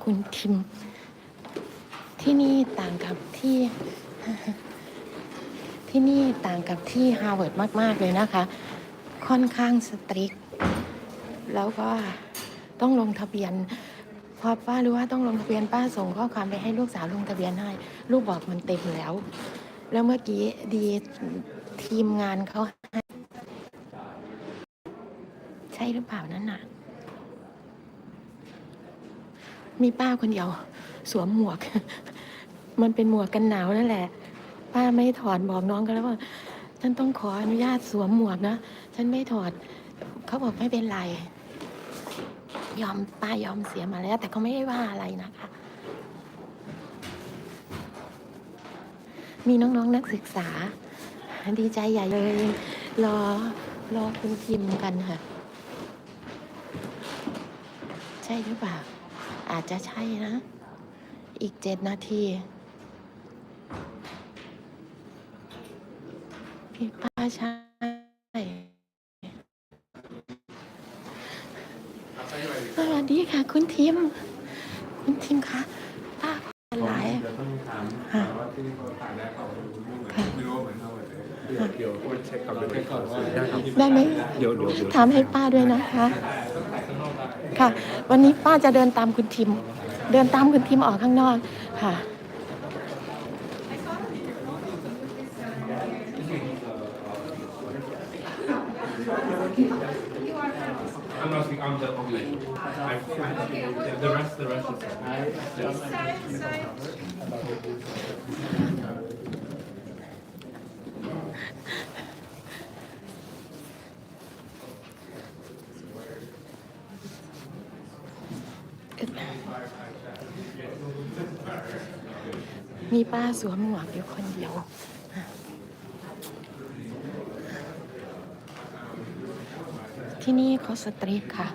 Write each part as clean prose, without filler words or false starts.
คุณทิมที่นี่ต่างกับที่ฮาร์วาร์ดมากๆเลยนะคะค่อนข้างสตริกแล้วก็ต้องลงทะเบียนพอป้ารู้ว่าต้องลงทะเบียนป้าส่งข้อความไปให้ลูกสาวลงทะเบียนให้ลูกบอกมันเต็มแล้วเมื่อกี้ทีมงานเขาให้ใช่หรือเปล่านั่นน่ะมีป้าคนเดียวสวมหมวก มันเป็นหมวกกันหนาวนั่นแหละป้าไม่ถอดบอกน้องกันแล้วว่าฉันต้องขออนุญาตสวมหมวกนะฉันไม่ถอดเขาบอกไม่เป็นไรป้ายอมเสียมาแล้วแต่เขาไม่ได้ว่าอะไรนะคะมีน้องๆนักศึกษาดีใจใหญ่เลยรอคุณพิมพ์กันค่ะใช่หรือเปล่าอาจจะใช่นะอีก7 นาทีพี่ป้าใช่สวัสดีค่ะคุณทิมคะป้าหลายเดี๋ยวต้องถามว่าที่เขาถ่ายได้เขาไม่รู้เหมือนเขาเลยเดี๋ยวเช็คก่อนว่าได้ไหมเดี๋ยวถามให้ป้าด้วยนะคะค่ะวันนี้ป้าจะเดินตามคุณทิมออกข้างนอกค่ะI'm not speaking. I'm the only. The rest is. มีป้าสวมหมวกอยู่คนเดียวที่นี่เขาสตรีทค่ะ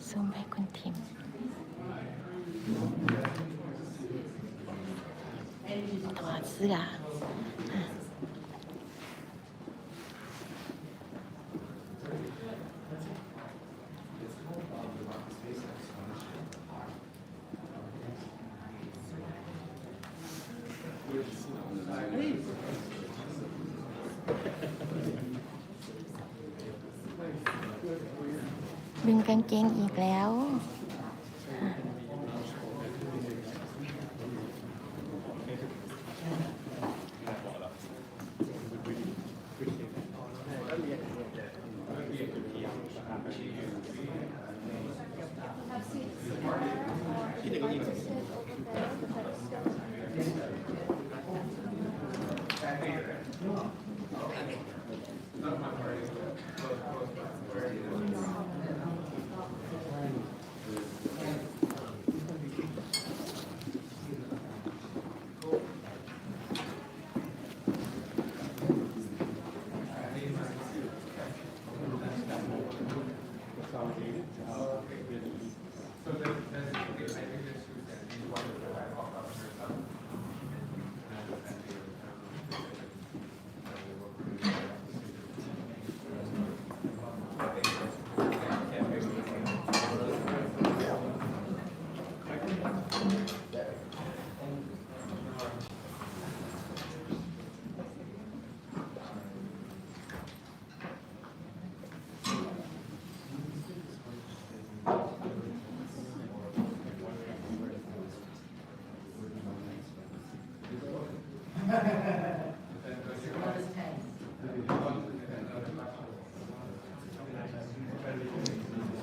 ซูมให้คุณทิมถอดเสื้อดึงกางเกงอีกแล้ว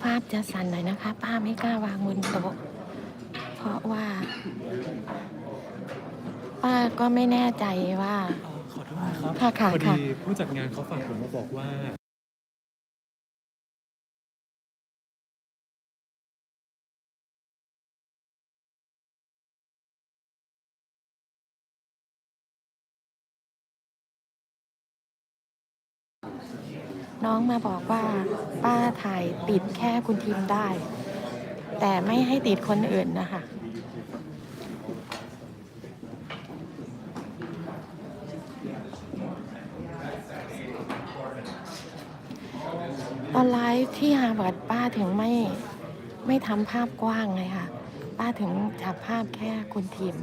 ภาพจะสั่นหน่อยนะคะป้าไม่กล้าวางบนโต๊ะเพราะว่าป้าก็ไม่แน่ใจว่าขอโทษนะครับค่ะพอดีผู้จัดงานเขาฝากผมมาบอกว่าน้องมาบอกว่าป้าถ่ายติดแค่คุณทิมได้แต่ไม่ให้ติดคนอื่นนะคะตอนไล ไลฟ์ที่ฮาร์วาร์ดป้าถึงไม่ทำภาพกว้างเลยค่ะ ป้าถึงจับภาพแค่คุณทิม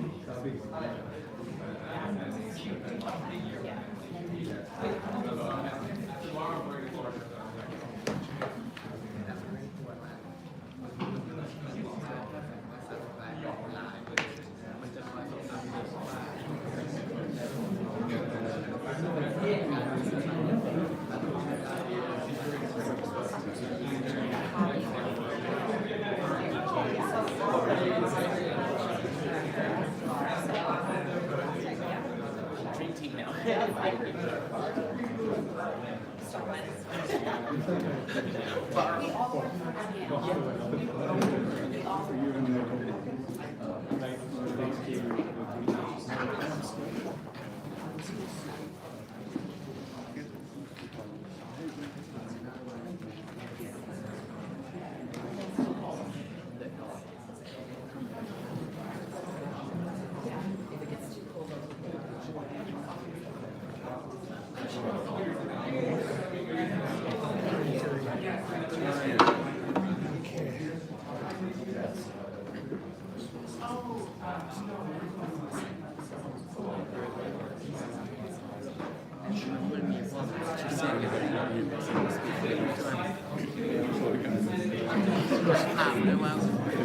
ถามเลยว่า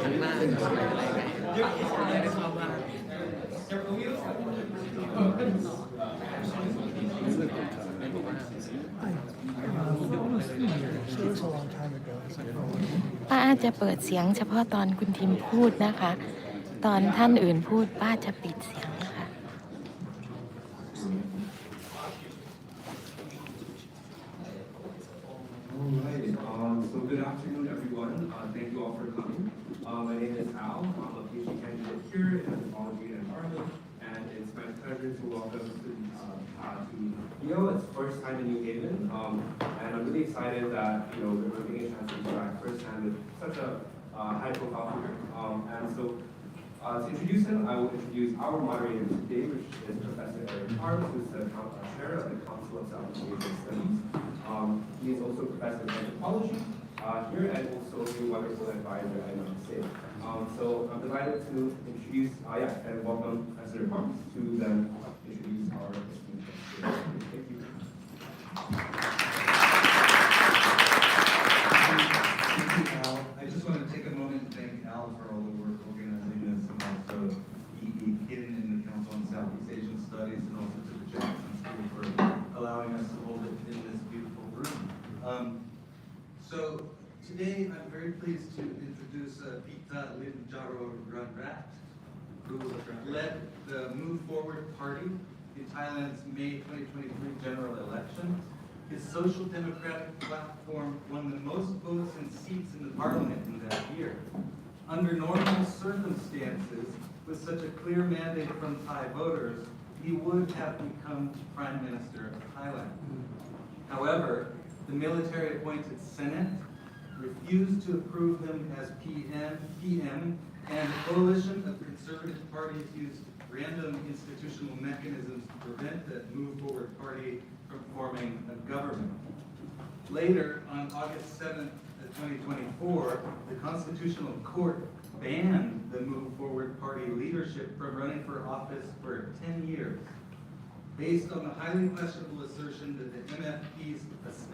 ข้างหน้าจะเป็นอะไรไงไม่ได้เข้าบ้าง ป้าจะเปิดเสียงเฉพาะตอนคุณทิมพูดนะคะ ตอนท่านอื่นพูดป้าจะปิดเสียงนะคะ Alright, so good afternoon, everyone. Thank you all for coming. My name is Al. I'm a PhD candidate here in anthropology and environment, and it's my pleasure to welcome to Rio. It's first time in New Haven, and I'm really excited that we're getting a chance to interact firsthand with such a high-profile figure. And so, to introduce him, I will introduce our moderator today, which is Professor Eric Harms, who's the chair of the Council of Southeast Asian Studies. He is also professor of anthropology here and also a wonderful advisor, I must say. So I'm delighted to introduce, and welcome Professor Harms to then introduce our esteemed guest. Thank you. Thank you, Al. I just want to take a moment and thank Al for all the work organizing this, and also Eden in the Council on Southeast Asian Studies, and also to the Jackson School for allowing us to hold it in this beautiful room. So today I'm very pleased to introduce Pita Limjaro Ranrat, who led the Move Forward Party in Thailand's May 2023 general election. His social democratic platform won the most votes and seats in the parliament in that year. Under normal circumstances, with such a clear mandate from Thai voters, he would have become Prime Minister of Thailand. However, the military-appointed Senate refused to approve him as PM, and a coalition of conservative parties used random institutional mechanisms to prevent the Move Forward Party from forming a government. Later, on August 7th, 2024, the Constitutional Court banned the Move Forward Party leadership from running for office for 10 years, based on the highly questionable assertion that the MFP's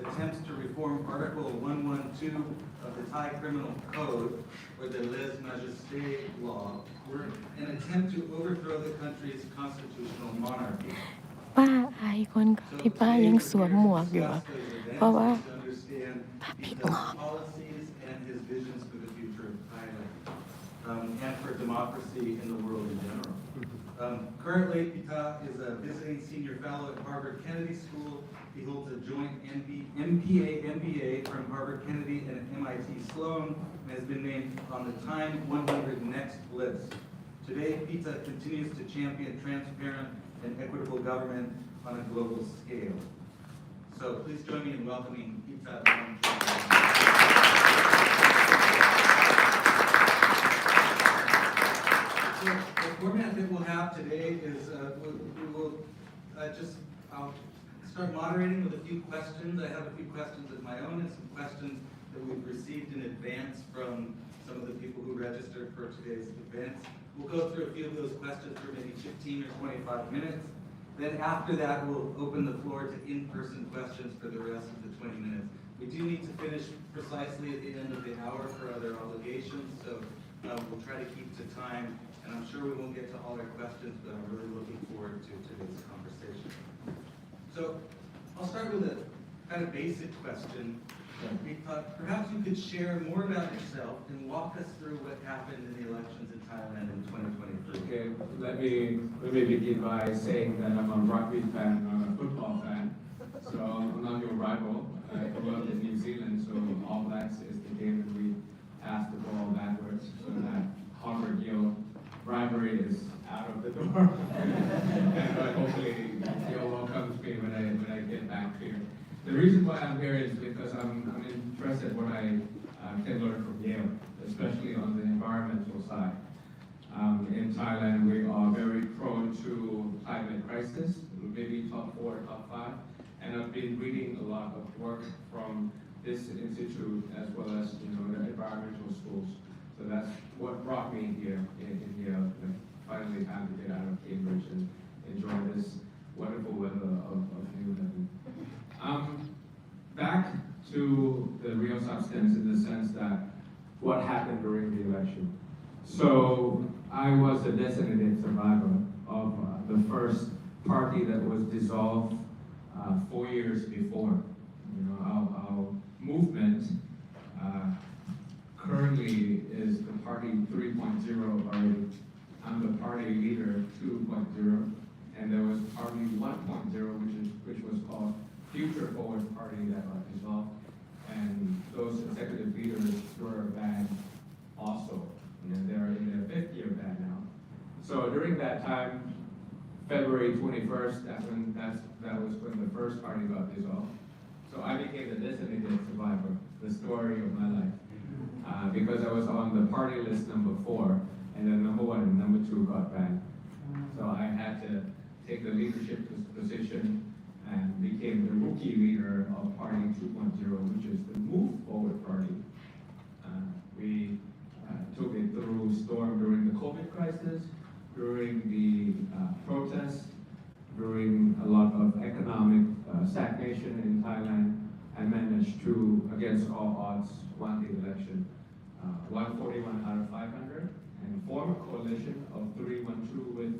attempts to reform Article 112 of the Thai Criminal Code, or the Les Majestés law, were an attempt to overthrow the country's constitutional monarchy. ป้าอายคนที่ป้ายังสวมหมวกอยู่ เพราะว่าป้าผิดหมอก policies and his visions for the future of Thailand, and for democracy in the world in general. Currently, Pita is a visiting senior fellow at Harvard Kennedy School. He holds a joint MPA/MBA from Harvard Kennedy and MIT Sloan, and has been named on the Time 100 Next list. Today, Pita continues to champion transparent and equitable government on a global scale. So please join me in welcoming Pita. So the format that we'll have today is I'll start moderating with a few questions. I have a few questions of my own and some questions that we've received in advance from some of the people who registered for today's events. We'll go through a few of those questions for maybe 15 or 25 minutes. Then after that, we'll open the floor to in-person questions for the rest of the 20 minutes. We do need to finish precisely at the end of the hour for other obligations, so we'll try to keep to time, and I'm sure we won't get to all our questions, but I'm really looking forward to today's conversation. So I'll start with a kind of basic question. Perhaps you could share more about yourself and walk us through what happened in the elections in Thailand in 2023. Okay, let me begin by saying that I'm a rugby fan, I'm a football fan. So I'm not your rival. I grew up in New Zealand, so All Blacks is the game that we pass the ball backwards, so that Harvard-Yale rivalry is out of the door. And hopefully Yale welcomes me when I get back here. The reason why I'm here is because I'm interested in what I can learn from Yale, especially on the environmental side. In Thailand, we are very prone to climate crisis, maybe top 4, top 5. And I've been reading a lot of work from this institute as well as the environmental schools. So that's what brought me here in Yale. Finally, time to get out of Cambridge and enjoy this wonderful weather of New Haven. Back to the real substance in the sense that what happened during the election. So I was a designated survivor of the first party that was dissolved 4 years before. Our movement currently is the party 3.0 already. I'm the party leader 2.0, and there was party 1.0, which was called Future Forward Party that got dissolved, and those executive leaders were banned also, and they're in their 5th year ban now. So during that time, February 21st, that was when the first party got dissolved. So I became the designated survivor, the story of my life, because I was on the party list number 4, and then number 1 and number 2 got banned. So I had to take the leadership position and became the rookie leader of Party 2.0, which is the Move Forward Party. We took it through storm during the COVID crisis, during the protests, during a lot of economic stagnation in Thailand, and managed to, against all odds, won the election. 141 out of 500, and formed a coalition of 312 with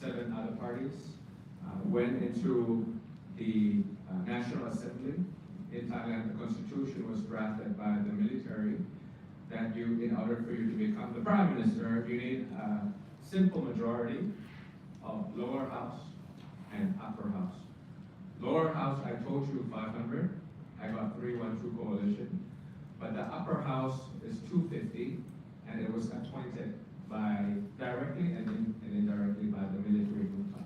7 other parties. Went into the National Assembly. In Thailand, the constitution was drafted by the military that in order for you to become the prime minister, you need a simple majority of lower house and upper house. Lower house, I told you 500. I got 312 coalition. But the upper house is 250, and it was appointed by directly and indirectly by the military junta.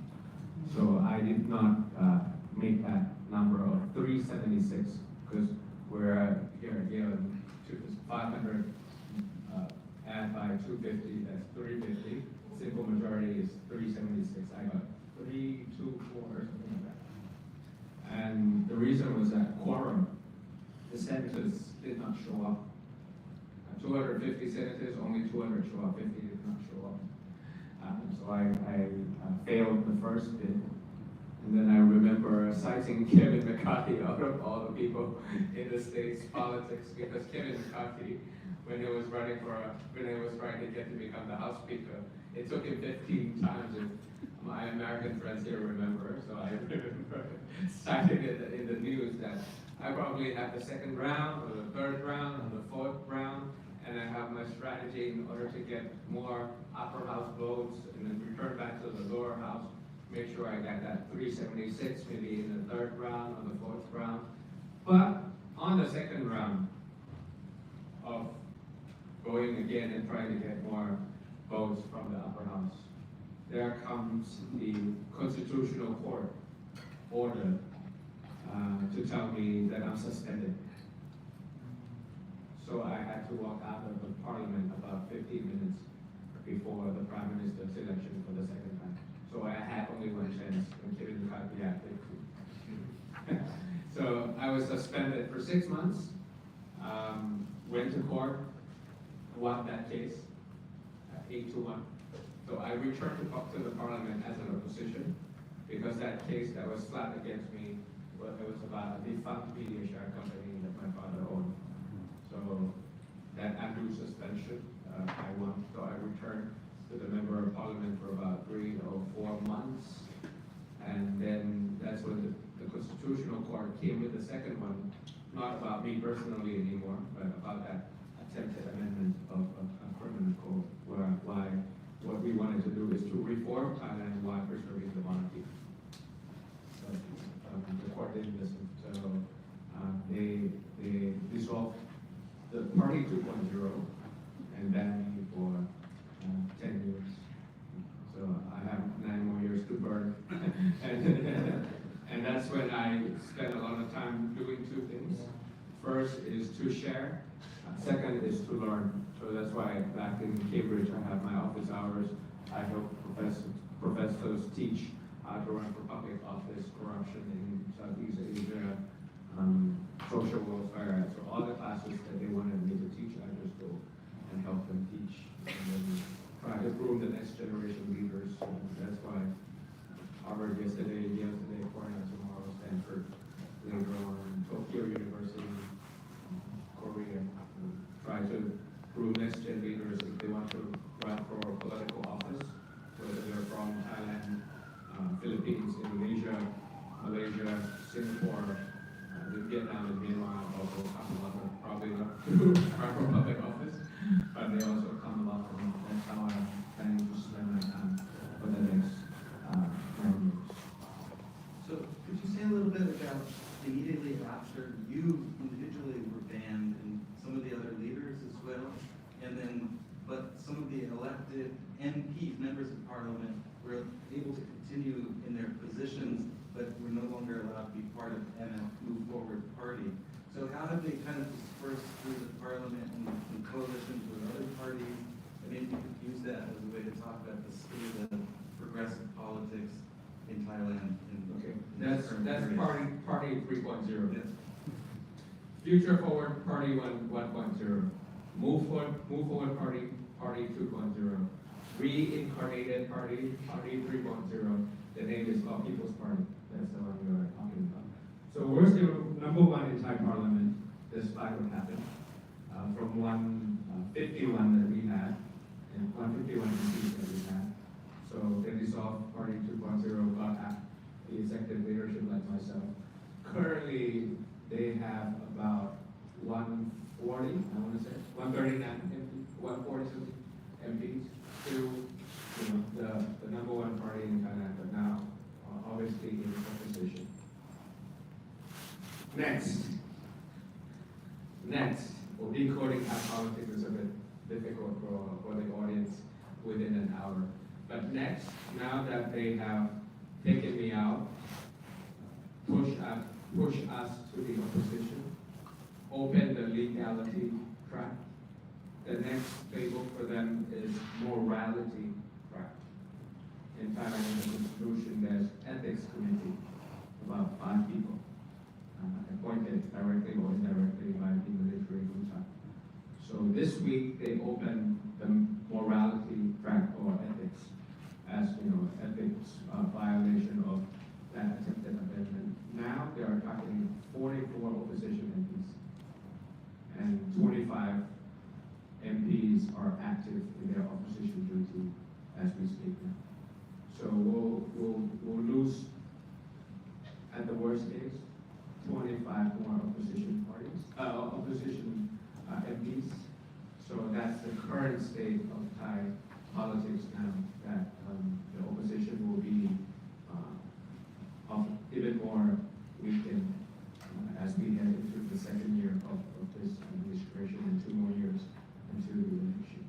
So I did not make that number of 376 because we're here at Yale, 500 add by 250, that's 350. Simple majority is 376. I got 324 or something like that. And the reason was that quorum, the senators did not show up. 250 senators, only 200 show up, 50 did not show up. So I failed the first bid. And then I remember citing Kevin McCarthy out of all the people in the state's politics, because Kevin McCarthy, when he was trying to get to become the House Speaker, it took him 15 times. If my American friends here remember, so I remember citing it in the news that I probably have the 2nd round, or the 3rd round, or the 4th round, and I have my strategy in order to get more upper house votes, and then return back to the lower house. Make sure I got that 376, maybe in the 3rd round or the 4th round. But on the 2nd round of going again and trying to get more votes from the upper house, there comes the Constitutional Court order to tell me that I'm suspended. So I had to walk out of the parliament about 15 minutes before the Prime Minister's election for the 2nd time. So I had only one chance when Kevin McCarthy acted. So I was suspended for 6 months, went to court, won that case, 8-1. So I returned to the parliament as an opposition because that case that was flat against me, well, it was about a defunct media share company that my father owned. So that undue suspension, I won. So I returned to the member of parliament for about 3 or 4 months. And then that's when the Constitutional Court came with the second one, not about me personally anymore, but about that attempted amendment of a criminal code, why what we wanted to do is to reform Thailand while preserving the monarchy. So the court didn't listen. So they dissolved the party 2.0 and banned me for 10 years. So I have 9 more years to burn. and that's when I spent a lot of time doing 2 things. First is to share. Second is to learn. So that's why back in Cambridge I have my office hours. I help professors teach how to run for public office, corruption in Southeast Asia, social welfare. So all the classes that they wanted me to teach, I just go and help them teach. And then try to groom the next generation leaders. That's why Harvard yesterday, Yale today, Cornell tomorrow, Stanford later on, Tokyo University, Korea. Try to groom next gen leaders if they want to run for political office, whether they're from Thailand, Philippines, Indonesia, Malaysia, Singapore, Vietnam, and Myanmar also come a lot of, probably not to run for public office, but they also come a lot from. That's how I'm planning to spend my time for the next 9 years. So could you say a little bit about immediately after you individually were banned and some of the other leaders as well, and then, but some of the elected MPs, members of parliament, were able to continue in their positions, but were no longer allowed to be part of MF Move Forward Party. So how have they kind of dispersed through the parliament and coalitions with other parties? And maybe you could use that as a way to talk about the state of progressive politics in Thailand. Okay, that's party 3.0. Yes. Future Forward Party 1.0. Move Forward Party 2.0. Reincarnated Party 3.0. The name is called People's Party. That's the one we are talking about. So we're still #1 in Thai Parliament, despite what happened. From 151 that we had, and 151 MPs that we had. So they dissolved Party 2.0, got the executive leadership like myself. Currently, they have about 140, I want to say, 139 MPs, 140 something MPs, still, the #1 party in Thailand, but now obviously in opposition. Next, well, decoding how politics is a bit difficult for the audience within an hour. But next, now that they have taken me out, push us to the opposition, open the legality track. The next playbook for them is morality track. In Thailand, in the Constitution, there's ethics committee, about 5 people, appointed directly or indirectly by the military junta. So this week they opened the morality track or ethics as ethics violation of that attempted amendment. Now they are targeting 44 opposition MPs, and 25 MPs are active in their opposition duty as we speak now. So we'll lose, at the worst case, 25 more opposition MPs. So that's the current state of Thai politics now, that the opposition will be even more weakened as we head into the second year of this administration and 2 more years into the election.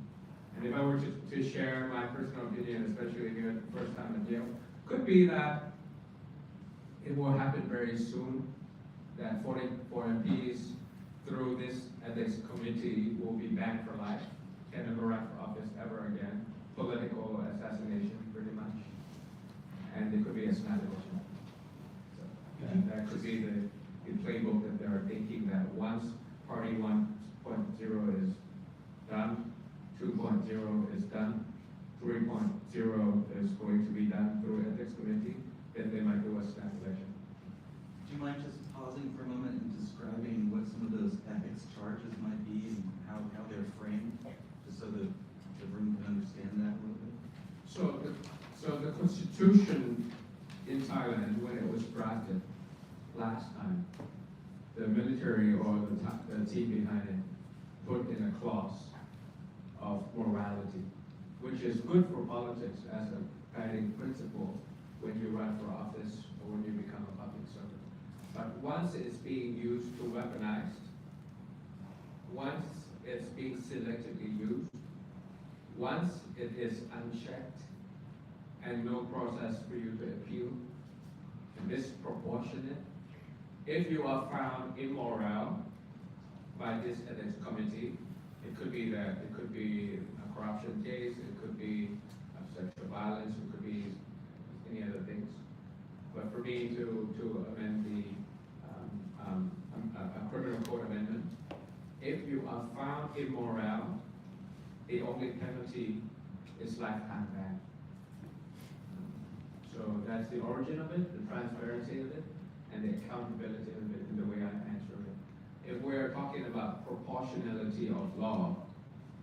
And if I were to share my personal opinion, especially here the first time at Yale, could be that it will happen very soon, that 44 MPs through this ethics committee will be banned for life, can never run for office ever again, political assassination pretty much, and it could be a snap election. So that could be the playbook that they're thinking that once party 1.0 is done, 2.0 is done, 3.0 is going to be done through ethics committee, then they might do a snap election. Do you mind just pausing for a moment and describing what some of those ethics charges might be and how they're framed, just so that the room can understand that a little bit? So the constitution in Thailand, when it was drafted last time, the military or the team behind it put in a clause of morality, which is good for politics as a guiding principle when you run for office or when you become a public servant. But once it's being used to weaponize, once it's being selectively used, once it is unchecked and no process for you to appeal, disproportionate, if you are found immoral by this ethics committee, it could be a corruption case, it could be sexual violence, it could be any other things. But for me to amend the a criminal code amendment, if you are found immoral, the only penalty is lifetime ban. So that's the origin of it, the transparency of it, and the accountability of it in the way I answer it. If we're talking about proportionality of law,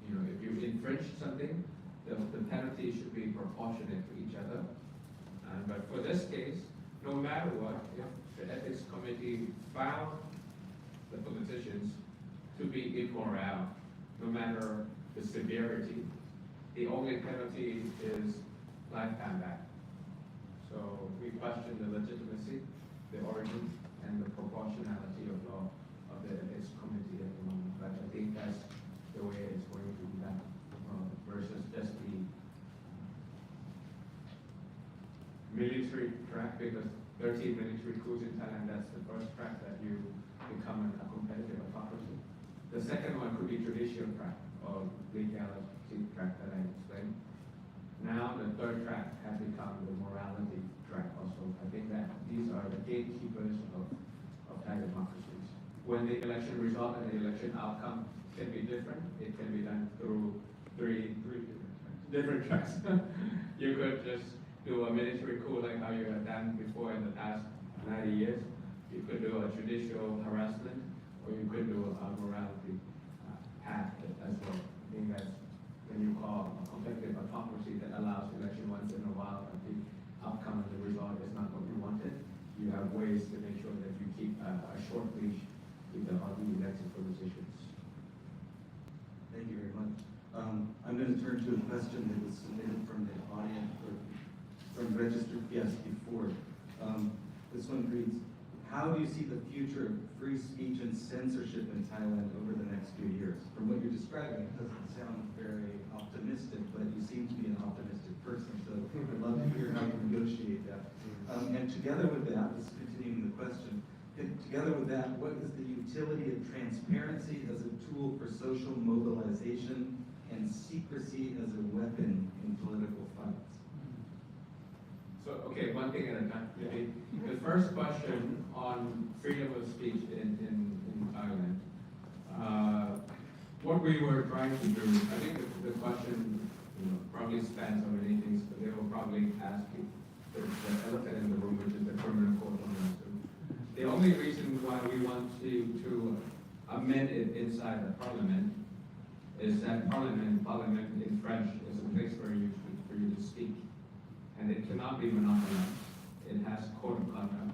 if you infringe something, the penalty should be proportionate to each other. But for this case, no matter what, if the ethics committee found the politicians to be immoral, no matter the severity, the only penalty is lifetime ban. So we question the legitimacy, the origin, and the proportionality of law of the ethics committee at the moment. But I think that's the way it's going to be done, versus just the military track, because 13 military coups in Thailand, that's the first track that you become a competitive autocracy. The second one could be judicial track, or legality track that I explained. Now the third track has become the morality track also. I think that these are the gatekeepers of Thai democracies. When the election result and the election outcome can be different, it can be done through three different tracks. You could just do a military coup like how you have done before in the past 90 years. You could do a judicial harassment, or you could do a morality path as well. I think that's when you call a competitive autocracy that allows election once in a while, but the outcome of the result is not what you wanted. You have ways to make sure that you keep a short leash with the elected politicians. Thank you very much. I'm going to turn to a question that was submitted from the audience, or from registered guests before. This one reads, how do you see the future of free speech and censorship in Thailand over the next few years? From what you're describing, it doesn't sound very optimistic, but you seem to be an optimistic person, so I'd love to hear how you negotiate that. And together with that, this is continuing the question, together with that, what is the utility of transparency as a tool for social mobilization and secrecy as a weapon in political fights? So, okay, one thing at a time. The first question on freedom of speech in Thailand. What we were trying to do, I think the question probably spans on many things, but they will probably ask you the elephant in the room, which is the criminal code on that. The only reason why we want to amend it inside the parliament is that parliament in French is a place for you to speak. And it cannot be monopolized. It has code of conduct.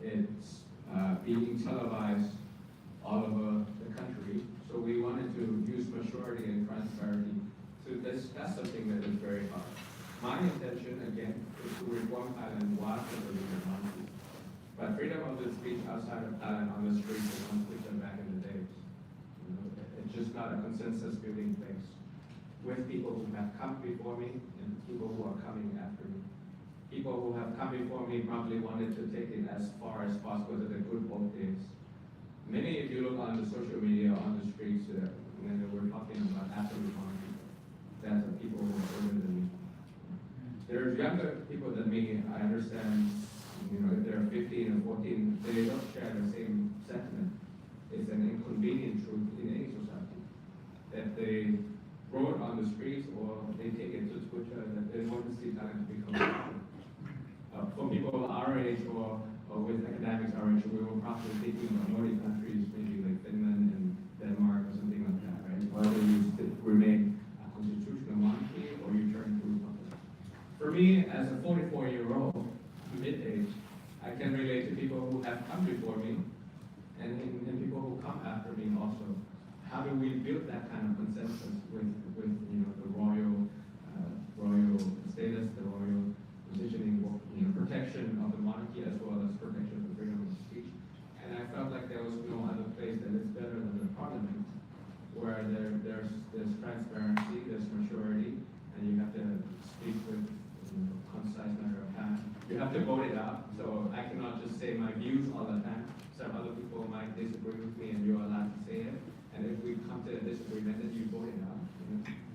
It's being televised all over the country. So we wanted to use maturity and transparency. So that's something that is very hard. My intention, again, is to reform Thailand while preserving democracy. But freedom of the speech outside of Thailand on the streets is one which are back in the days. It's just not a consensus building place. With people who have come before me and people who are coming after me. People who have come before me probably wanted to take it as far as possible to the good old days. Many, if you look on the social media, on the streets, when we're talking about after reform people, that's the people who are older than me. There's younger people than me. I understand, if they're 15 or 14, they don't share the same sentiment. It's an inconvenient truth in any society that they wrote on the streets or they take it to Twitter that they want to see Thailand become popular. For people our age or with academics our age, we were probably thinking about Nordic countries, maybe like Finland and Denmark or something like that, right? Whether you remain a constitutional monarchy or you turn to republic. For me, as a 44-year-old, mid-age, I can relate to people who have come before me and people who come after me also. How do we build that kind of consensus with the royal status, the royal positioning, protection of the monarchy as well as protection of freedom of speech? And I felt like there was no other place that is better than the parliament, where there's transparency, there's maturity, and you have to speak with concise matter of time. You have to vote it out, so I cannot just say my views all the time. Some other people might disagree with me, and you're allowed to say it. And if we come to a disagreement, then you vote it out.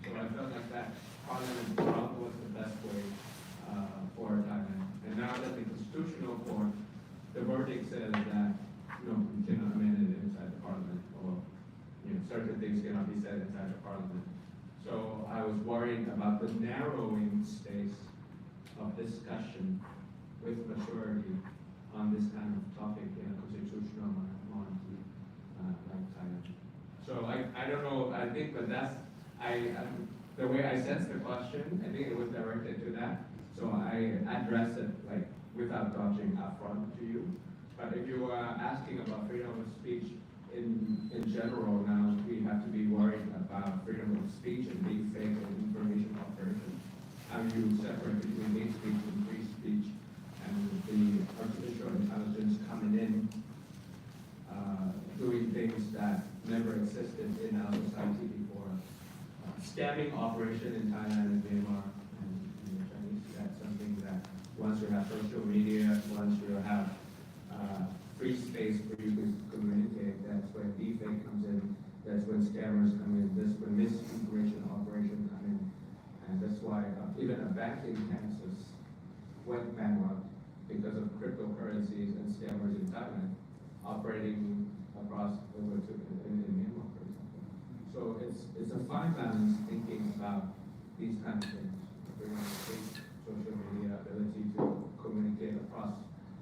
So I felt like that parliament route was the best way for Thailand. And now that the constitutional court, the verdict says that you cannot amend it inside the parliament, or certain things cannot be said inside the parliament. So I was worried about the narrowing space of discussion with maturity on this kind of topic in a constitutional monarchy like Thailand. So I don't know, I think, but that's, the way I sense the question, I think it was directed to that. So I address it like without dodging upfront to you. But if you are asking about freedom of speech in general now, we have to be worried about freedom of speech and deep fake and information operation. How you separate between hate speech and free speech, and the artificial intelligence coming in, doing things that never existed in our society before. Scamming operation in Thailand and Myanmar and the Chinese, that's something that once you have social media, once you have free space for you to communicate, that's when deepfake comes in, that's when scammers come in, that's when misinformation operation come in. And that's why even a bank in Kansas went bankrupt because of cryptocurrencies and scammers in Thailand operating across over to in Myanmar, for example. So it's a fine balance thinking about these kinds of things. Social media ability to communicate across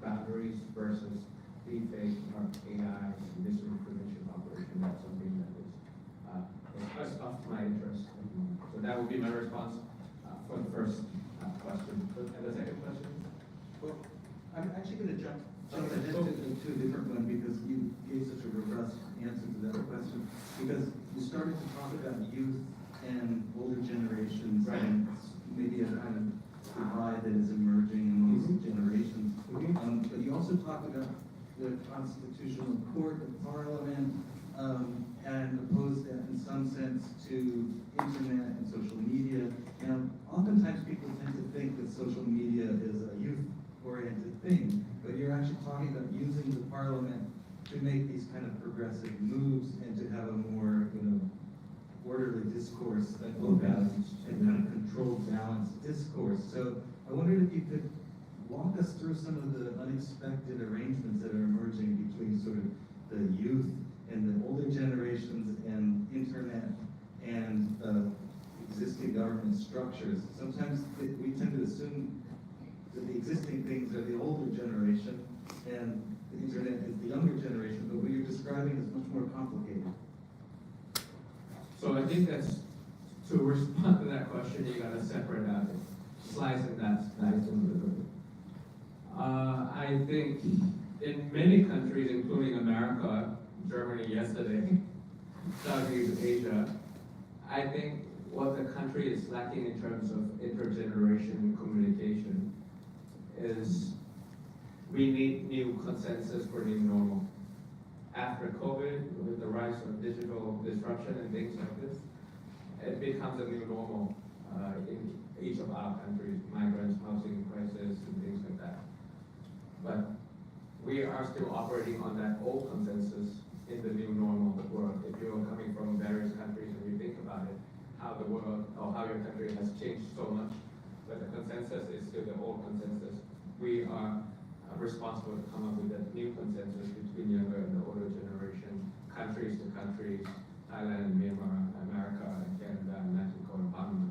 boundaries versus deepfake or AI and misinformation operation. That's something that is of my interest. So that would be my response for the first question. And the second question? Well, I'm actually going to jump ahead to a different one because you gave such a robust answer to that question. Because you started to talk about youth and older generations, right, and maybe a kind of divide that is emerging in those generations. But you also talked about the constitutional court, the parliament, and opposed that in some sense to internet and social media. And oftentimes people tend to think that social media is a youth-oriented thing, but you're actually talking about using the parliament to make these kind of progressive moves and to have a more, orderly discourse that will balance and kind of controlled, balanced discourse. So I wondered if you could walk us through some of the unexpected arrangements that are emerging between sort of the youth and the older generations and internet and existing government structures. Sometimes we tend to assume that the existing things are the older generation and the internet is the younger generation, but what you're describing is much more complicated. So I think that's, to respond to that question, you gotta separate out, slice and dice a little bit. I think in many countries, including America, Germany yesterday, Southeast Asia, I think what the country is lacking in terms of intergeneration communication is we need new consensus for new normal. After COVID, with the rise of digital disruption and things like this, it becomes a new normal in each of our countries, migrants, housing crisis, and things like that. But we are still operating on that old consensus in the new normal world. If you're coming from various countries and you think about it, how the world or how your country has changed so much, but the consensus is still the old consensus. We are responsible to come up with a new consensus between younger and the older generation, countries to countries, Thailand, Myanmar, America, and Canada, and Mexico, and Panama,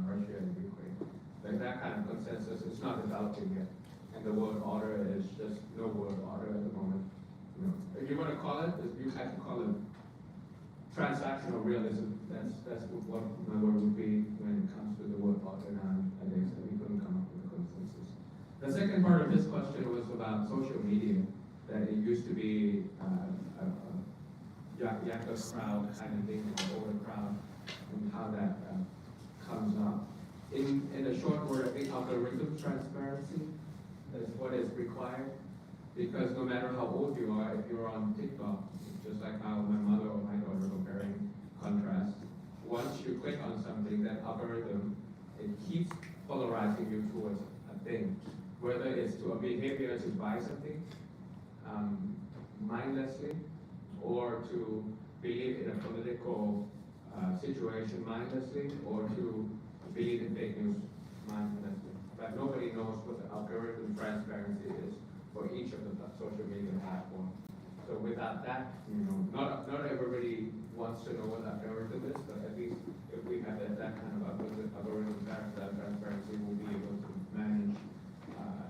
Russia, and Ukraine. Like that kind of consensus is not developing yet. And the world order is just no world order at the moment. You know, if you want to call it, you have to call it transactional realism. That's what my word would be when it comes to the world order nowadays, that we couldn't come up with a consensus. The second part of this question was about social media, that it used to be a younger crowd kind of thing, or older crowd, and how that comes up. In a short word, I think algorithm transparency is what is required, because no matter how old you are, if you're on TikTok, just like how my mother or my daughter comparing contrast, once you click on something, that algorithm, it keeps polarizing you towards a thing, whether it's to a behavior to buy something mindlessly, or to believe in a political situation mindlessly, or to believe in fake news mindlessly. But nobody knows what the algorithm transparency is for each of the social media platforms. So without that, not everybody wants to know what the algorithm is, but at least if we have that kind of algorithm transparency, we'll be able to manage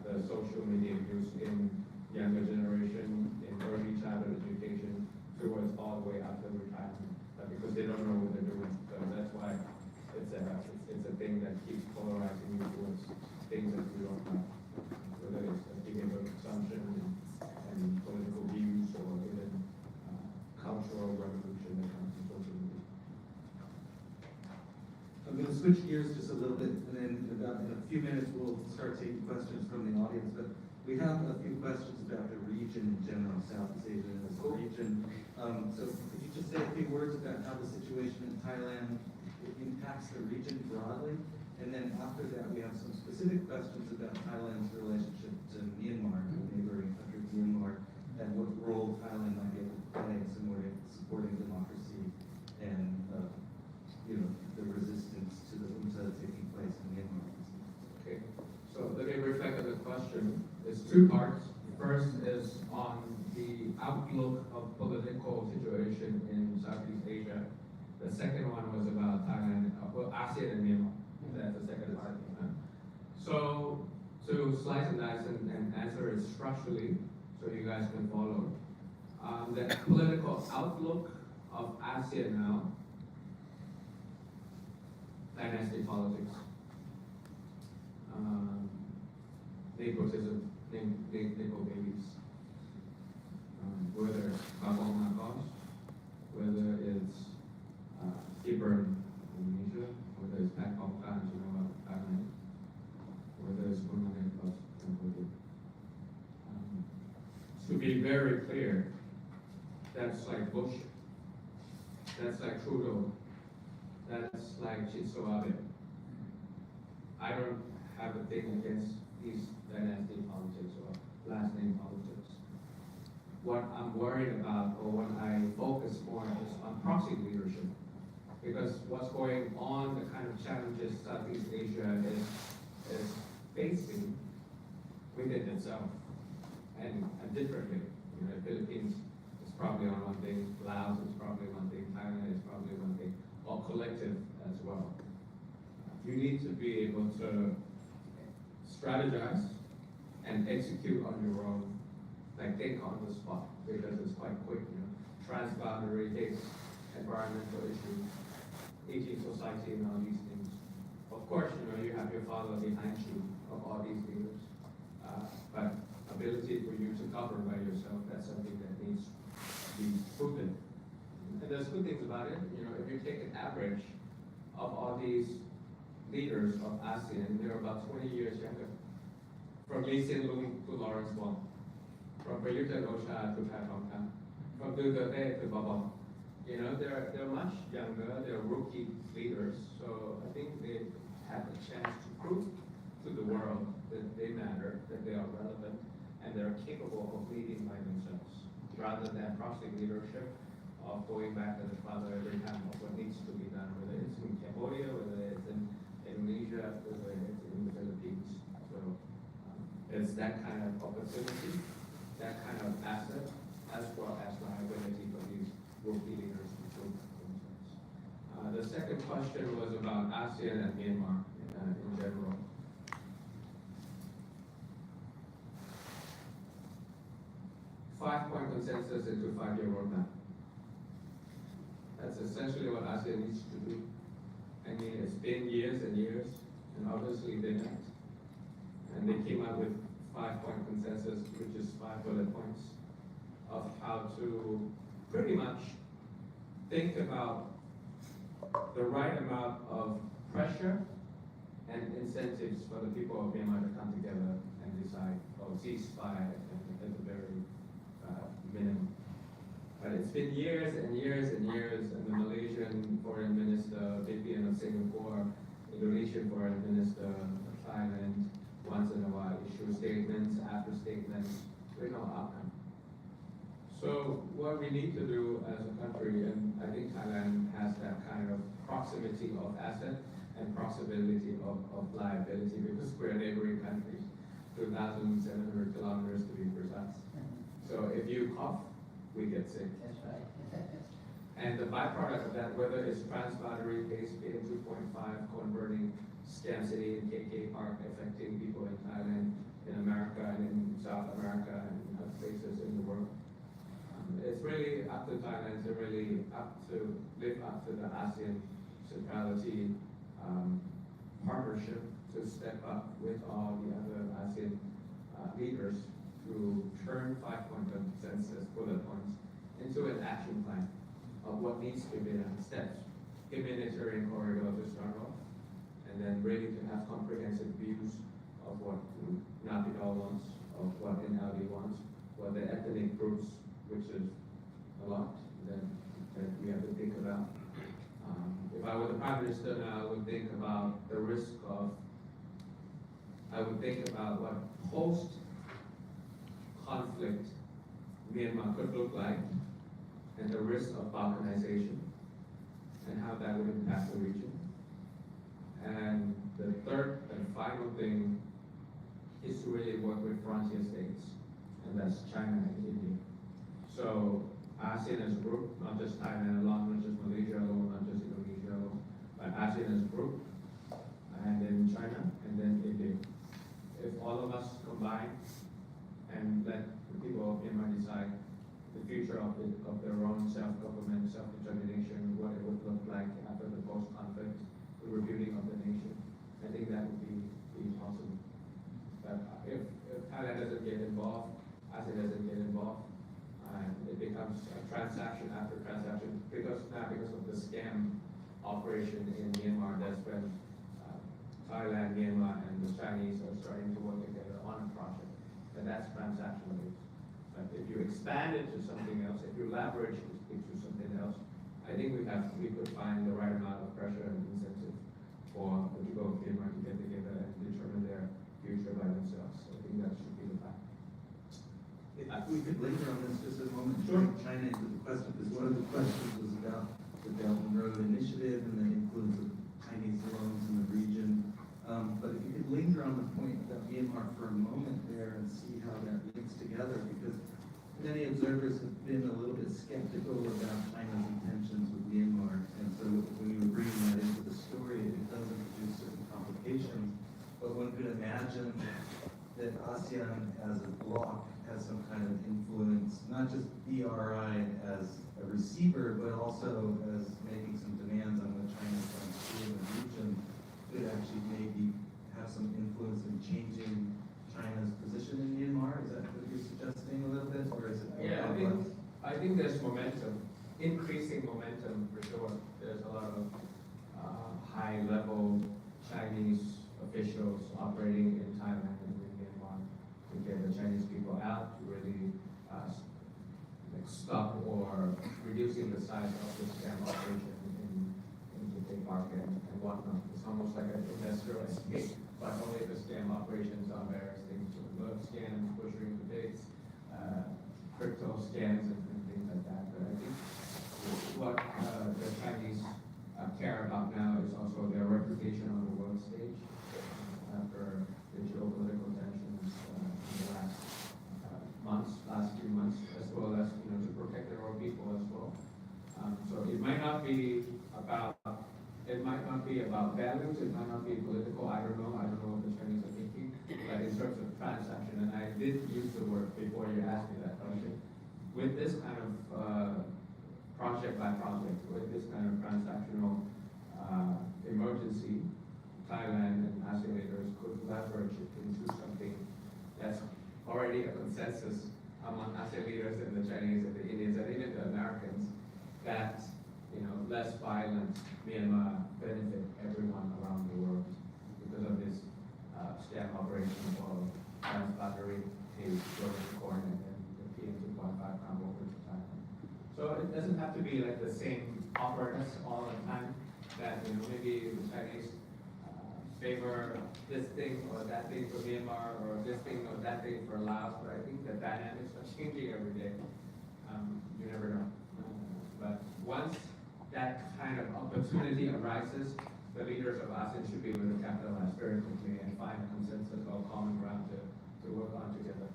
the social media use in younger generation, in early childhood education, towards all the way up to retirement, because they don't know what they're doing. So that's why it's a thing that keeps polarizing you towards things that you don't know, whether it's a behavior consumption and political views, or even cultural revolution that comes from social media. I'm going to switch gears just a little bit, and then in a few minutes we'll start taking questions from the audience. But we have a few questions about the region in general, Southeast Asia as a region. So could you just say a few words about how the situation in Thailand impacts the region broadly? And then after that, we have some specific questions about Thailand's relationship to Myanmar, the neighboring country of Myanmar, and what role Thailand might be able to play in some way supporting democracy and the resistance to the UNTA taking place in Myanmar. Okay, so let me reflect on the question. There's two parts. The first is on the outlook of political situation in Southeast Asia. The second one was about Thailand, ASEAN and Myanmar. That's the second part. So to slice and dice and answer it structurally, so you guys can follow. The political outlook of ASEAN now, dynasty politics, nepotism, nickel babies, whether it's Babong Nakos, whether it's Iber in Indonesia, whether it's Pat Kongkan, Thailand, whether it's Bunga Plus Cambodia. To be very clear, that's like Bush, that's like Trudeau, that's like Shinzo Abe. I don't have a thing against these dynasty politics or last name politics. What I'm worried about, or what I focus more is on proxy leadership. Because what's going on, the kind of challenges Southeast Asia is facing within itself, and differently. The Philippines is probably on one thing, Laos is probably one thing, Thailand is probably one thing, or collective as well. You need to be able to strategize and execute on your own, like think on the spot, because it's quite quick. Transboundary things, environmental issues, aging society, and all these things. Of course, you have your father behind you of all these leaders, but ability for you to cover by yourself, that's something that needs to be proven. And there's good things about it. If you take an average of all these leaders of ASEAN, they're about 20 years younger. From Lee Hsien Loong to Lawrence Wong, from Prayut Chan-o-cha to Pat Kongkan, from Duterte to Babong. They're much younger, they're rookie leaders, so I think they have a chance to prove to the world that they matter, that they are relevant, and they're capable of leading by themselves, rather than proxy leadership of going back to the father every time of what needs to be done, whether it's in Cambodia, whether it's in Indonesia, whether it's in the Philippines. So It's that kind of opportunity, that kind of asset, as well as liability for these group leaders and group concerns. The second question was about ASEAN and Myanmar in general. 5-point consensus into 5-year roadmap. That's essentially what ASEAN needs to do. I mean, it's been years and years, and obviously they met. And they came up with 5-point consensus, which is 5 bullet points of how to pretty much think about the right amount of pressure and incentives for the people of Myanmar to come together and decide, ceasefire at the very minimum. But it's been years and years and years, and the Malaysian foreign minister, VPN of Singapore, Indonesian foreign minister of Thailand, once in a while issue statements after statements with no outcome. So what we need to do as a country, and I think Thailand has that kind of proximity of asset and proximity of liability, because we're neighboring countries, 2,700 kilometers to be precise. So if you cough, we get sick. That's right. And the byproduct of that, whether it's trans-boundary case, PM 2.5, converting Scam City and KK Park, affecting people in Thailand, in America, and in South America, and other places in the world. It's really up to Thailand to really live up to the ASEAN centrality partnership, to step up with all the other ASEAN leaders to turn 5-point consensus bullet points into an action plan of what needs to be done, steps, humanitarian corridor to start off, and then really to have comprehensive views of what Naypyidaw wants, of what NLD wants, what the ethnic groups, which is a lot that we have to think about. If I were the Prime Minister now, I would think about the risk of, I would think about what post-conflict Myanmar could look like, and the risk of balkanization, and how that would impact the region. And the third and final thing is to really work with frontier states, and that's China and India. So ASEAN as a group, not just Thailand alone, not just Malaysia alone, not just Indonesia alone, but ASEAN as a group, and then China, and then India. If all of us combine and let the people of Myanmar decide the future of their own self-government, self-determination, what it would look like after the post-conflict, the rebuilding of the nation, I think that would be possible. But if Thailand doesn't get involved, ASEAN doesn't get involved, it becomes a transaction after transaction, because of the scam operation in Myanmar. That's when Thailand, Myanmar, and the Chinese are starting to work together on a project, and that's transaction based. But if you expand it to something else, if you leverage it to something else, I think we could find the right amount of pressure and incentive for the people of Myanmar to get together and determine their future by themselves. I think that should be the plan. If we could linger on this just a moment, Sure. bring China into the question, because one of the questions was about the Belt and Road Initiative and the influence of Chinese loans in the region. But if you could linger on the point about Myanmar for a moment there and see how that links together, because many observers have been a little bit skeptical about China's intentions with Myanmar, and so when you were bringing that into the story, it does introduce certain complications. But one could imagine that ASEAN as a bloc has some kind of influence, not just BRI as a receiver, but also as making some demands on what China is trying to do in the region, could actually maybe have some influence in changing China's position in Myanmar. Is that what you're suggesting a little bit, or is it? Yeah, I think there's momentum, increasing momentum for sure. There's a lot of high-level Chinese officials operating in Thailand and in Myanmar to get the Chinese people out, to really stop or reducing the size of the scam operation in KK Park and whatnot. It's almost like an industrial escape, but only the scam operations are various things, love scams, butchering the dates, crypto scams, and things like that. But I think what the Chinese care about now is also their reputation on the world stage after the geopolitical tensions last few months, as well as, to protect their own people as well. So it might not be about values, it might not be political, I don't know what the Chinese are thinking, but in terms of transaction, and I did use the word before you asked me that question, with this kind of project by project, with this kind of transactional emergency, Thailand and ASEAN leaders could leverage it into something that's already a consensus among ASEAN leaders and the Chinese and the Indians and even the Americans that less violent Myanmar benefit everyone around the world because of this scam operation of transboundary aid going to corn and then the PM 2.5 come over to Thailand. So it doesn't have to be like the same operatus all the time. That maybe the Chinese favor this thing or that thing for Myanmar or this thing or that thing for Laos, but I think the dynamics are changing every day. You never know. But once that kind of opportunity arises, the leaders of ASEAN should be able to capitalize very quickly and find a consensus or common ground to work on together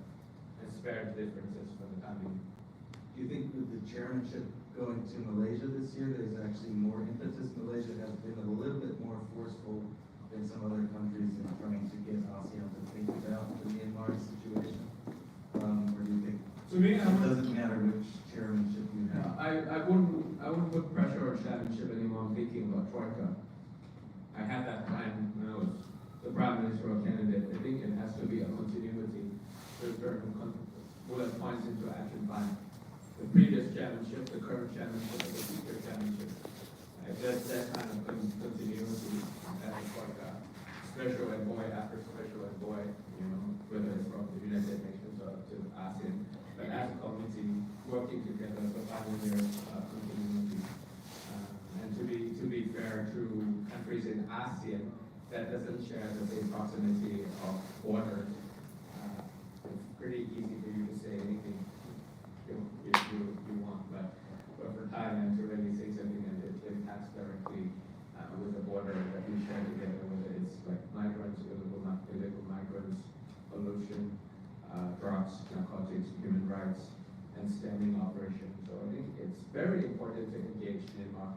and spare differences for the time being. Do you think with the chairmanship going to Malaysia this year, there's actually more impetus? Malaysia has been a little bit more forceful than some other countries in trying to get ASEAN to think about the Myanmar situation? Or do you think To me, it doesn't matter which chairmanship you have? I wouldn't put pressure on chairmanship anymore. I'm thinking about Troika. I had that plan when I was the prime ministerial candidate. I think it has to be a continuity to turn bullet points into action plan. The previous chairmanship, the current chairmanship, and the future chairmanship. There's that kind of continuity as like a special envoy after special envoy, whether it's from the United Nations or to ASEAN. But as a community, working together for 5 years, continuity. And to be fair to countries in ASEAN that doesn't share the same proximity of borders, it's pretty easy for you to say anything you want, but for Thailand to really say something that it impacts directly with the border that we share together, whether it's like migrants, illegal migrants, pollution, drugs, narcotics, human rights, and stemming operations. So I think it's very important to engage Myanmar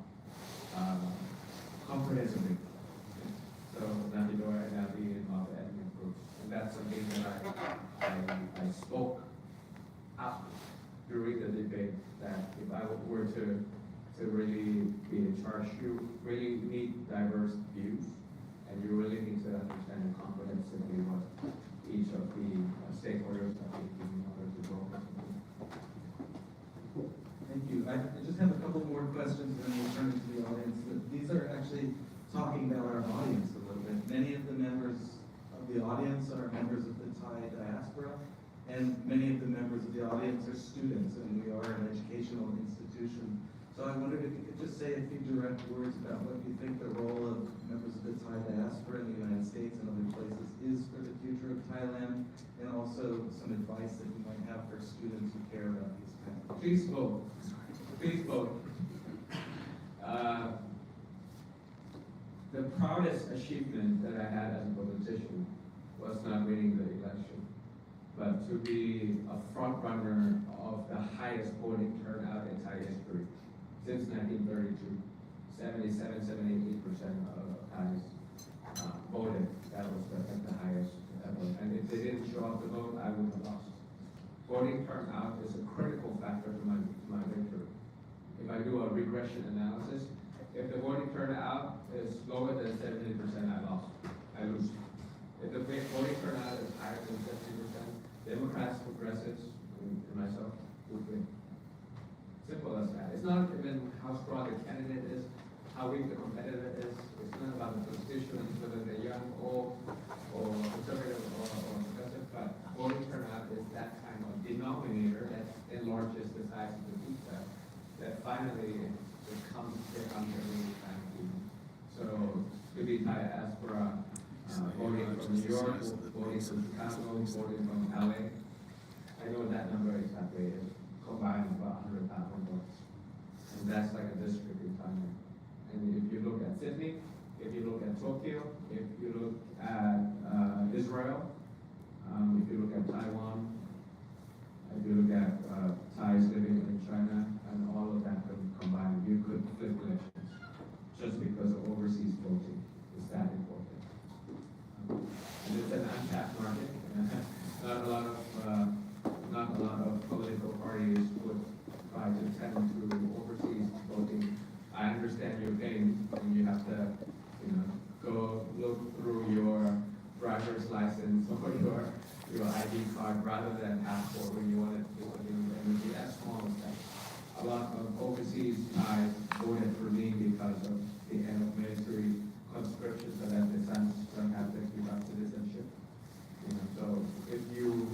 comprehensively. So Nabidor and Nabi and all the ethnic groups, and that's something that I spoke up during the debate that if I were to really be in charge, you really need diverse views, and you really need to understand comprehensively what each of the stakeholders are thinking in order to grow. Thank you. I just have a couple more questions, and then we'll turn to the audience. These are actually talking about our audience a little bit. Many of the members of the audience are members of the Thai diaspora, and many of the members of the audience are students, and we are an educational institution. So I wondered if you could just say a few direct words about what you think the role of members of the Thai diaspora in the United States and other places is for the future of Thailand, and also some advice that you might have for students who care about these kinds of things. Please vote. Please vote. The proudest achievement that I had as a politician was not winning the election, but to be a front runner of the highest voting turnout in Thai history since 1932. 78% of Thais voted. That was the highest ever. And if they didn't show up to vote, I would have lost. Voting turnout is a critical factor to my victory. If I do a regression analysis, if the voting turnout is lower than 70%, I lose. If the voting turnout is higher than 50%, Democrats, progressives, and myself would win. Simple as that. It's not even how strong the candidate is, how weak the competitor is. It's not about the constituents, whether they're young, old, or conservative, or progressive, but voting turnout is that kind of denominator that enlarges the size of the pizza that finally becomes a really kind of even. So, to be Thai diaspora, voting from New York, voting from Chicago, voting from LA, I know that number exactly is combined about 100,000 votes. And that's like a district in Thailand. And if you look at Sydney, if you look at Tokyo, if you look at Israel, if you look at Taiwan, If you look at Thais living in China and all of that combined, you could flip elections just because of overseas voting. It's that important. And it's an untapped market. Not a lot of political parties would try to tend to overseas voting. I understand your pain, and you have to, go look through your driver's license or your ID card rather than passport when you want to do something with energy. That's small step. A lot of overseas Thais voted for me because of the end of military conscription, so that the sons don't have to give up citizenship. So if you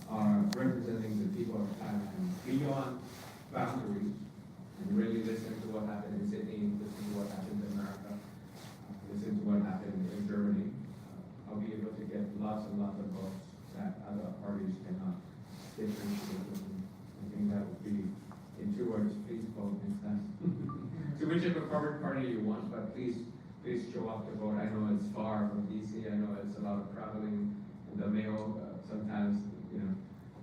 are representing the people of Thailand beyond boundaries and really listen to what happened in Sydney, listen to what happened in America, listen to what happened in Germany, I'll be able to get lots and lots of votes that other parties cannot differentiate. I think that would be, in 2 words, please vote instead. To whichever party you want, but please show up to vote. I know it's far from DC. I know it's a lot of traveling in the mail. Sometimes,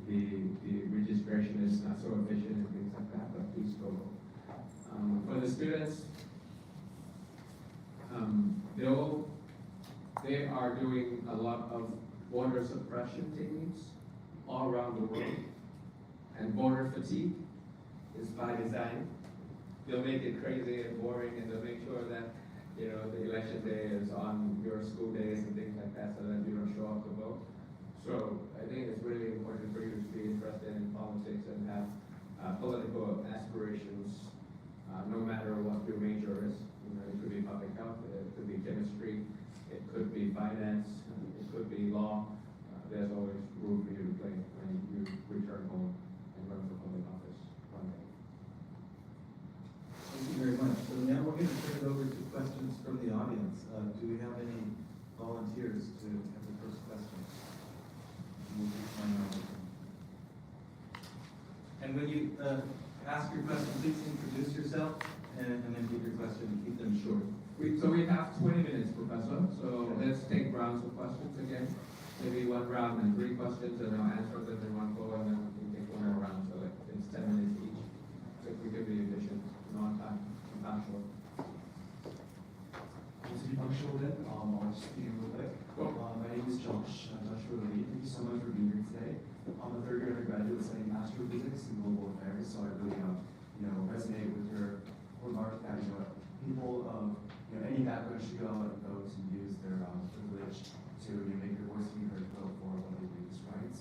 the registration is not so efficient and things like that, but please go vote. For the students, they are doing a lot of voter suppression techniques all around the world. And voter fatigue is by design. They'll make it crazy and boring, and they'll make sure that the election day is on your school days and things like that, so that you don't show up to vote. So I think it's really important for you to be interested in politics and have political aspirations, no matter what your major is. It could be public health, it could be chemistry, it could be finance, it could be law. There's always room for you to play when you return home and run for public office one day. Thank you very much. So now we're going to turn it over to questions from the audience. Do we have any volunteers to have the first question? We'll keep my own. And when you ask your question, please introduce yourself and then give your question and keep them short. So we have 20 minutes, Professor. So let's take rounds of questions again. Maybe one round and 3 questions, and I'll answer them in one go, and then we can take one more round. So it's 10 minutes each. So we can be efficient, not time, not short. To be punctual then, I'll just speak a little bit. My name is Josh Lee. Thank you so much for being here today. I'm a third-year undergraduate studying astrophysics and global affairs, so I really, resonate with your remark that, people of, any background should go out and vote and use their privilege to make your voice be heard, vote for what they believe is right.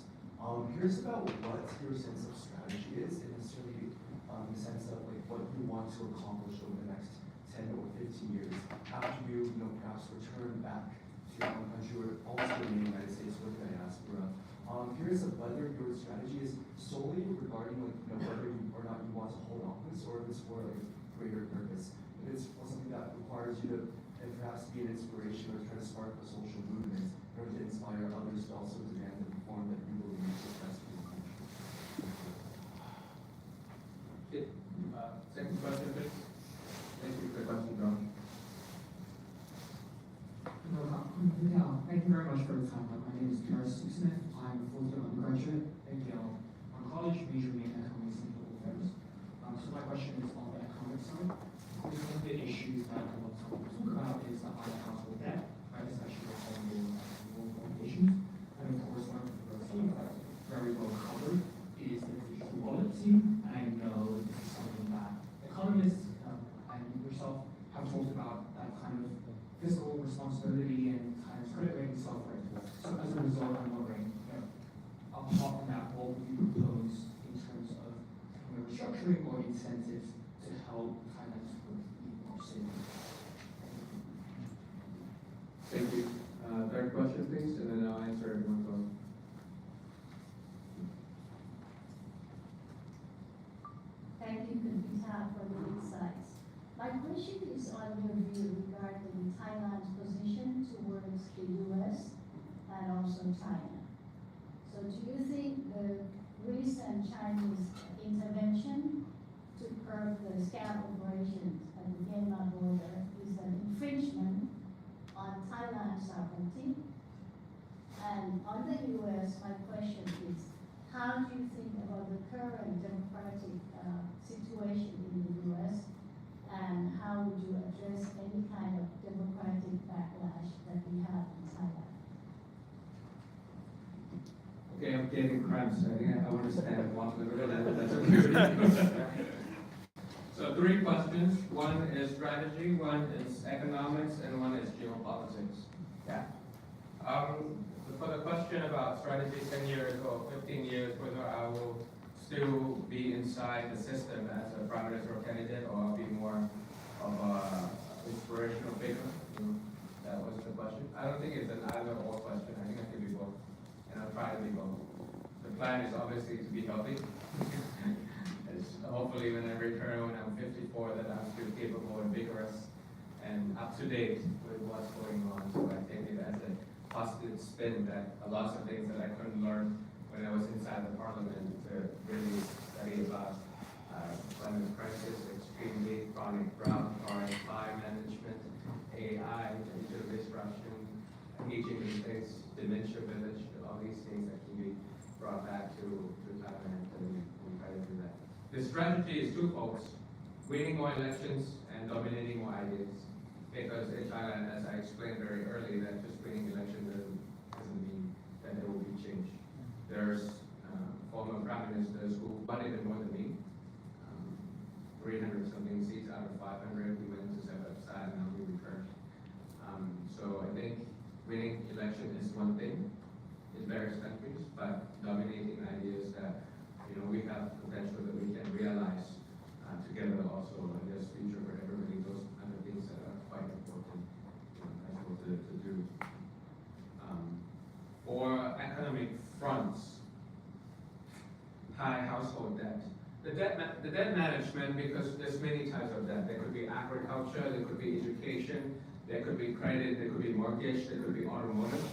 Curious about what your sense of strategy is, and necessarily in the sense of what you want to accomplish over the next 10 or 15 years after you, perhaps return back to your own country or also in the United States with the diaspora. Curious of whether your strategy is solely regarding whether you or not you want to hold office, or if it's for a greater purpose. If it's something that requires you to and perhaps be an inspiration or try to spark a social movement in order to inspire others to also demand the reform that you believe is best for the country. Second question, please. Thank you for the question, John. Thank you very much for your time. My name is Garrison Smith. I'm a fourth-year undergraduate at Yale. I'm college majoring in economics and global affairs. So my question is on the economic side. One of the issues that a lot of people talk about is the high household debt, right? Especially with all the global issues. And of course, one of the themes that's very well covered is the digital wallet scene. And I know this is something that economists and yourself have talked about, that kind of fiscal responsibility and kind of credit rating software. So as a result, I'm wondering, apart from that, what would you propose in terms of restructuring or incentives to help finance with more savings? Thank you. Third question, please, and then I'll answer in one go. Thank you, Kapita, for the insights. My question is on your view regarding Thailand's position towards the U.S. and also China. So do you think the recent Chinese intervention to curb the scam operations at the Myanmar border is an infringement on Thailand's sovereignty? And on the U.S., my question is, how do you think current democratic situation in the U.S. and how would you address any kind of democratic backlash that we have in Thailand? Okay, I'm getting cramps. I think I want to stand and walk a little bit, but that's okay. So 3 questions. One is strategy, one is economics, and one is geopolitics. Yeah. For the question about strategy 10 years or 15 years, whether I will still be inside the system as a prime minister candidate or I'll be more of a inspirational figure, that was the question. I don't think it's an either-or question. I think I can be both, and I'll try to be both. The plan is obviously to be healthy. Hopefully when I return when I'm 54 that I'm still capable and vigorous and up to date with what's going on. So I take it as a positive spin that a lot of things that I couldn't learn when I was inside the parliament to really study about climate crisis, extremely chronic drought, forest fire management, AI, digital disruption, aging in place, dementia village, all these things that can be brought back to Thailand and we try to do that. The strategy is twofold: winning more elections and dominating more ideas. Because in Thailand, as I explained very early, that just winning elections doesn't mean that there will be change. There's former prime ministers who won even more than me. 300 something seats out of 500. We went to set aside and now we returned. So I think winning election is one thing in various countries, but dominating ideas that we have potential that we can realize together also in this future for everybody. Those kind of things that are quite important as well to do. For economic fronts, high household debt. The debt management, because there's many types of debt. There could be agriculture, there could be education, there could be credit, there could be mortgage, there could be automotive.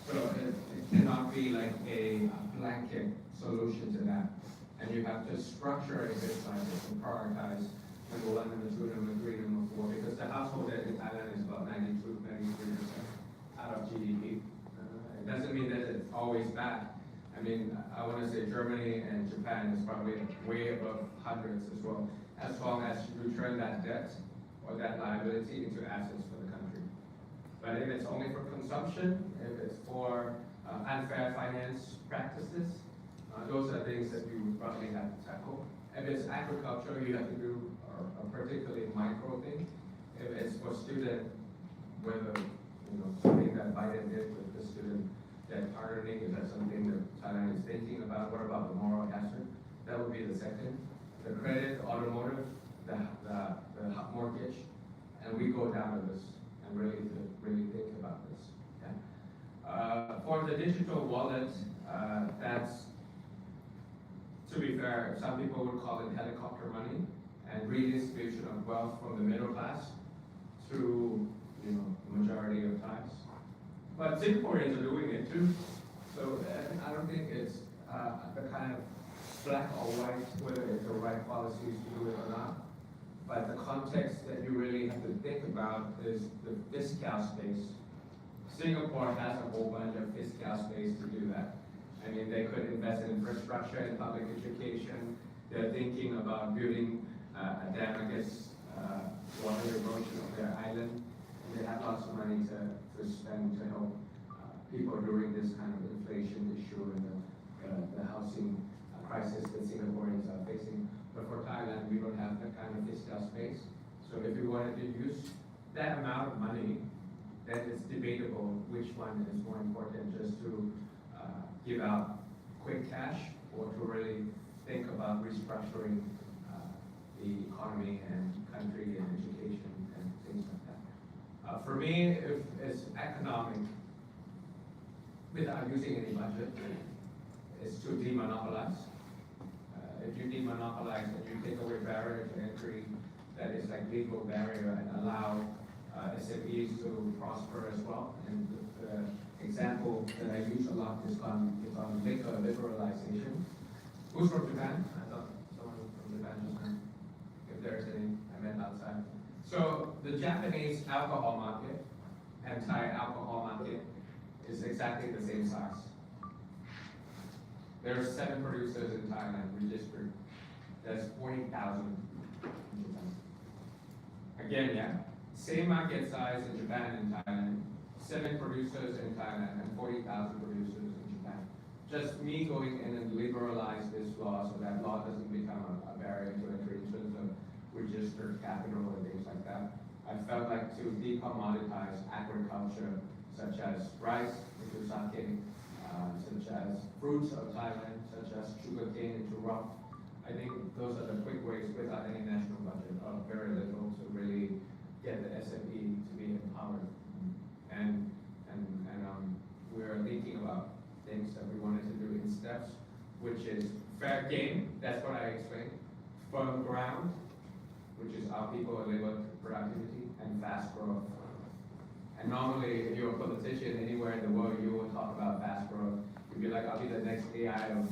So it cannot be like a blanket solution to that. And you have to structure it bit by bit and prioritize number 1, number 2, number 3, number 4, because the household debt in Thailand is about 92, 93% out of GDP. It doesn't mean that it's always bad. I mean, I want to say Germany and Japan is probably way above hundreds as well, as long as you turn that debt or that liability into assets for the country. But if it's only for consumption, if it's for unfair finance practices, those are things that you would probably have to tackle. If it's agriculture, you have to do a particularly micro thing. If it's for student, whether something that Biden did with the student debt hardening, is that something that Thailand is thinking about? What about the moral hazard? That would be the second. The credit, the automotive, the mortgage, and we go down to this and really think about this. Yeah? For the digital wallet, that's, to be fair, some people would call it helicopter money and redistribution of wealth from the middle class to the majority of Thais. But Singaporeans are doing it too. So I don't think it's the kind of black or white, whether it's the right policies to do it or not. But the context that you really have to think about is the fiscal space. Singapore has a whole bunch of fiscal space to do that. I mean, they could invest in infrastructure and public education. They're thinking about building a dam against water erosion of their island. And they have lots of money to spend to help people during this kind of inflation issue and the housing crisis that Singaporeans are facing. But for Thailand, we don't have that kind of fiscal space. So if we wanted to use that amount of money, then it's debatable which one is more important, just to give out quick cash or to really think about restructuring the economy and country and education and things like that. For me, if it's economic, without using any budget, is to demonopolize. If you demonopolize and you take away barrier to entry, that is like legal barrier, and allow SMEs to prosper as well. And the example that I use a lot is on liquor liberalization. Who's from Japan? I thought someone from Japan just now. If there's any, I meant outside. So the Japanese alcohol market and Thai alcohol market is exactly the same size. There are 7 producers in Thailand registered. There's 40,000 in Japan. Again, yeah, same market size in Japan and Thailand, 7 producers in Thailand and 40,000 producers in Japan. Just me going in and liberalize this law so that law doesn't become a barrier to entry in terms of registered capital and things like that. I felt like to decommoditize agriculture such as rice into sake, such as fruits of Thailand, such as sugarcane into rum. I think those are the quick ways without any national budget or very little to really get the SME to be empowered. And we're thinking about things that we wanted to do in steps, which is fair game, that's what I explained, firm ground, which is our people and labor productivity, and fast growth. And normally, if you're a politician anywhere in the world, you will talk about fast growth. You'd be like, I'll be the next AI of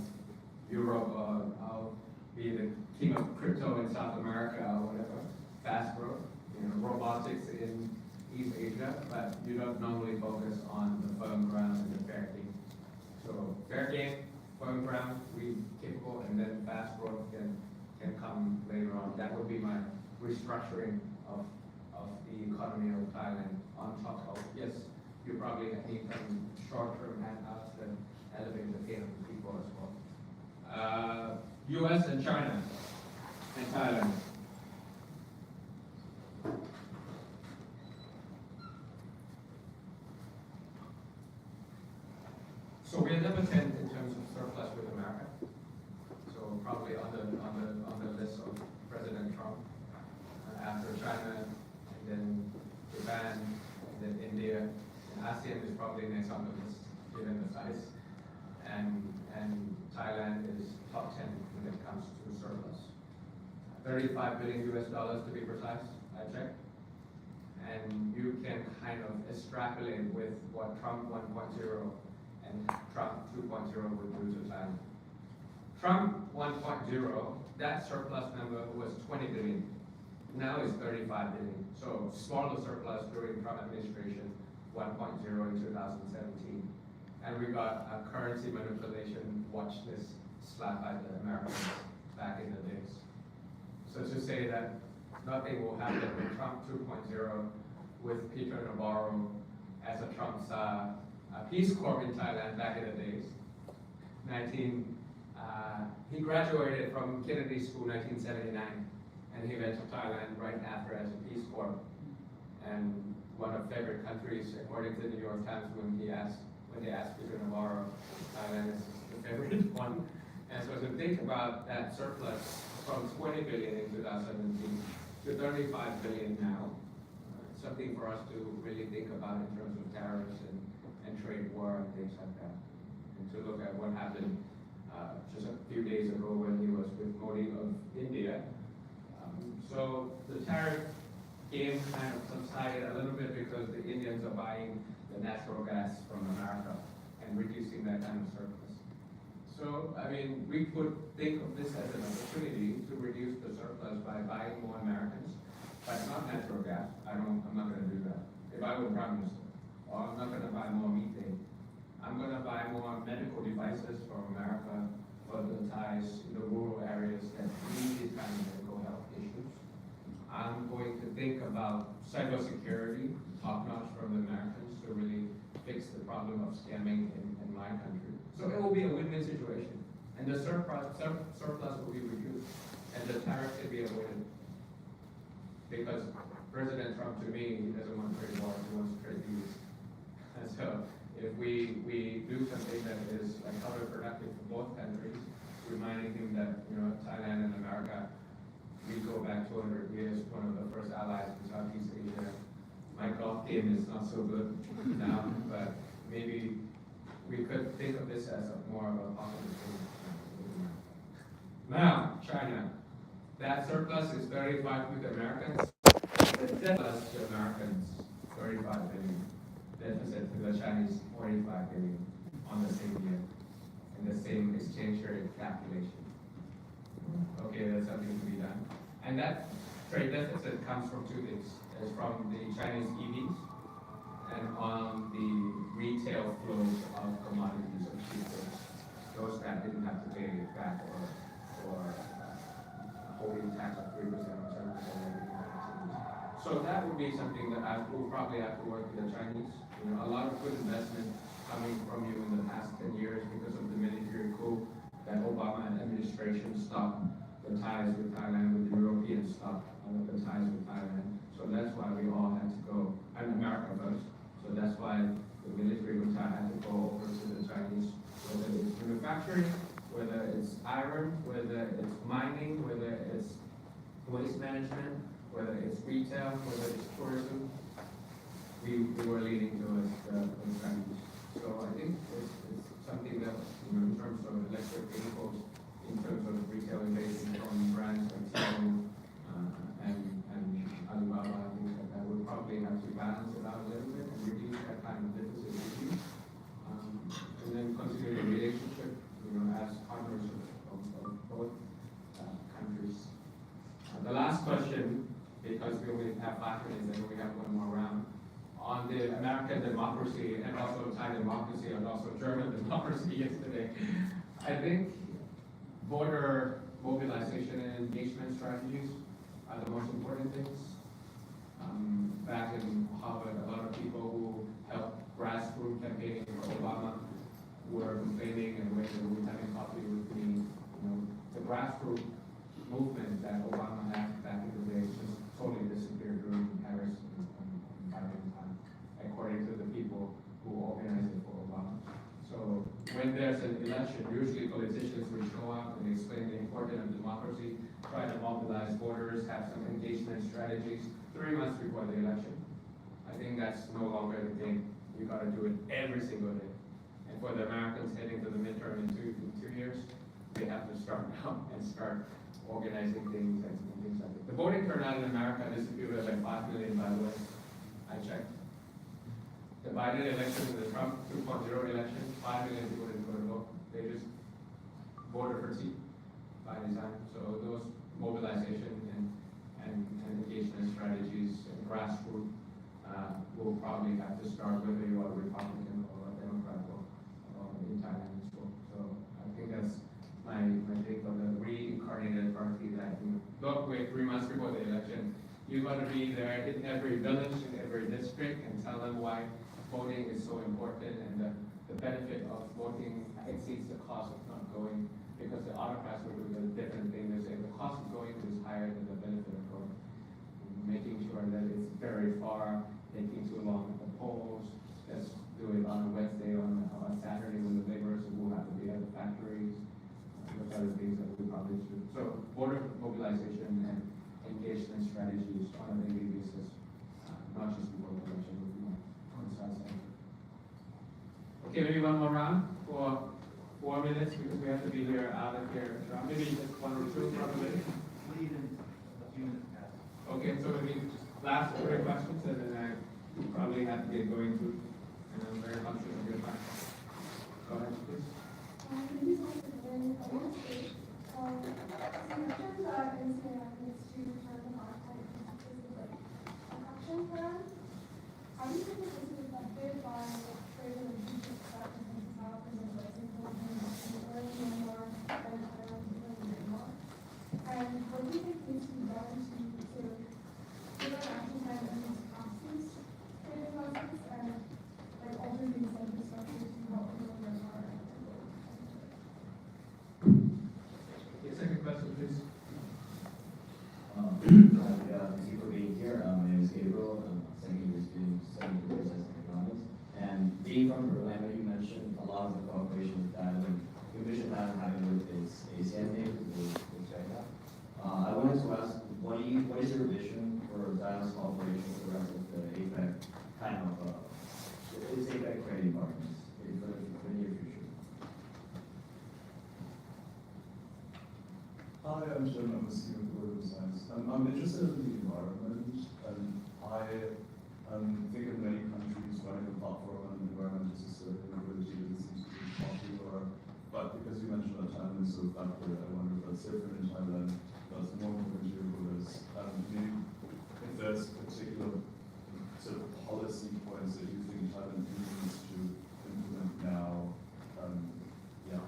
Europe, or I'll be the king of crypto in South America, or whatever. Fast growth, robotics in East Asia, but you don't normally focus on the firm ground and the fair game. So fair game, firm ground, we capable, and then fast growth can come later on. That would be my restructuring of the economy of Thailand on top of, yes, you probably need some short-term handouts that elevate the pay of the people as well. US and China and Thailand. So we're number 10 in terms of surplus with America. So probably on the list of President Trump, after China, and then Japan, and then India, and ASEAN is probably next on the list given the size, and Thailand is top 10 when it comes to surplus. $35 billion to be precise, I checked. And you can kind of extrapolate with what Trump 1.0 and Trump 2.0 would do to Thailand. Trump 1.0, that surplus number was 20 billion. Now it's 35 billion. So smaller surplus during Trump administration, 1.0 in 2017. And we got a currency manipulation watch list slapped by the Americans back in the days. So to say that nothing will happen with Trump 2.0 with Peter Navarro as a Trump Peace Corps in Thailand back in the days. He graduated from Kennedy School 1979, and he went to Thailand right after as a Peace Corps. And one of favorite countries, according to the New York Times, when they asked Peter Navarro, Thailand is the favorite one. And so to think about that surplus from 20 billion in 2017 to 35 billion now, something for us to really think about in terms of tariffs and trade war and things like that. And to look at what happened just a few days ago when he was with Modi of India. So the tariff game kind of subsided a little bit because the Indians are buying the natural gas from America and reducing that kind of surplus. So, I mean, we could think of this as an opportunity to reduce the surplus by buying more Americans, but not natural gas. I'm not going to do that. If I were Prime Minister, or I'm not going to buy more methane. I'm going to buy more medical devices from America for the Thais in the rural areas that need these kind of medical health issues. I'm going to think about cybersecurity, top-notch from the Americans to really fix the problem of scamming in my country. So it will be a win-win situation. And the surplus will be reduced, and the tariff can be avoided. Because President Trump, to me, he doesn't want trade war, he wants trade peace. And so if we do something that is counterproductive for both countries, reminding him that Thailand and America, we go back 200 years, one of the first allies in Southeast Asia. My golf game is not so good now, but maybe we could think of this as more of a positive thing. Now, China. That surplus is 35 with Americans. The deficit to Americans, 35 billion. Deficit to the Chinese, 45 billion on the same year, in the same exchange rate calculation. Okay, there's something to be done. And that trade deficit comes from two things. It's from the Chinese EVs and on the retail flows of commodities of cheap goods. those that didn't have to pay back or holding tax of 3% or 7%. So that would be something that I will probably have to work with the Chinese. You know, a lot of good investment coming from you in the past 10 years because of the military coup that Obama administration stopped the ties with Thailand, with the Europeans stopped the ties with Thailand. So that's why we all had to go, and America first. So that's why the military had to go over to the Chinese, whether it's manufacturing, whether it's iron, whether it's mining, whether it's waste management, whether it's retail, whether it's tourism. We were leaning towards the Chinese. So I think it's something that, you know, in terms of electric vehicles, in terms of retail innovation from brands like Temu and Alibaba, I think that would probably have to balance it out a little bit and reduce that kind of deficit issue. And then consider the relationship, you know, as partners of both countries. The last question, because we only have 5 minutes and we have one more round, on the American democracy and also Thai democracy and also German democracy yesterday. I think border mobilization and engagement strategies are the most important things. Back in Harvard, a lot of people who helped grassroots campaigning for Obama were complaining and when they were having coffee with me, you know, the grassroots movement that Obama had back in the day just totally disappeared during Paris and Biden time, according to the people who organized it for Obama. So when there's an election, usually politicians will show up and explain the importance of democracy, try to mobilize voters, have some engagement strategies 3 months before the election. I think that's no longer the thing. You got to do it every single day. And for the Americans heading to the midterm in two years, they have to start now and start organizing things and things like that. The voting turnout in America disappeared by 5 million, by the way. I checked. The Biden election and the Trump 2.0 election, 5 million people didn't go to vote. They just voted for T by design. So those mobilization and engagement strategies and grassroots will probably have to start whether you are a Republican or a Democrat or in Thailand as well. So I think that's my take on the reincarnated party that, you know, don't wait 3 months before the election. You got to be there in every village, in every district, and tell them why voting is so important and the benefit of voting exceeds the cost of not going, because the autocrats will do a different thing. They say the cost of going is higher than the benefit of going. Making sure that it's very far, taking too long at the polls. Let's do it on a Wednesday, on Saturday when the laborers will have to be at the factories. Those are the things that we probably should. So voter mobilization and engagement strategies on a daily basis, not just before the election, would be on the side. Okay, maybe one more round for 4 minutes because we have to be here out of here. Maybe just one or two probably. Lead in a few minutes past. Okay, so maybe last 3 questions and then I probably have to get going to, and I'm very conscious of your time. Go ahead, please. How do you think this is affected by trade relationships that between South and the West, including Myanmar and Thailand and Myanmar? And what do you think needs to be done to sort of give our action time and these processes, trading processes, and like alter the incentive structure to help people in Myanmar? Your second question, please. Thank you for being here. My name is Gabriel. I'm second year student studying business and economics. And being from Peru, I know you mentioned a lot of the cooperation with Thailand. You mentioned Thailand having with its ASEAN name, with China. I wanted to ask, what is your vision for Thailand's cooperation with the rest of the APEC kind of its APEC trading partners for the near future? Hi, I'm Jim. I'm a student of political science. I'm interested in the environment, and I think in many countries running a platform on environment is a certain ability that seems to be popular. But because you mentioned that Thailand is so backward, I wonder if that's different in Thailand, that's more contributor is. Maybe if there's particular sort of policy points that you think Thailand needs to implement now, yeah.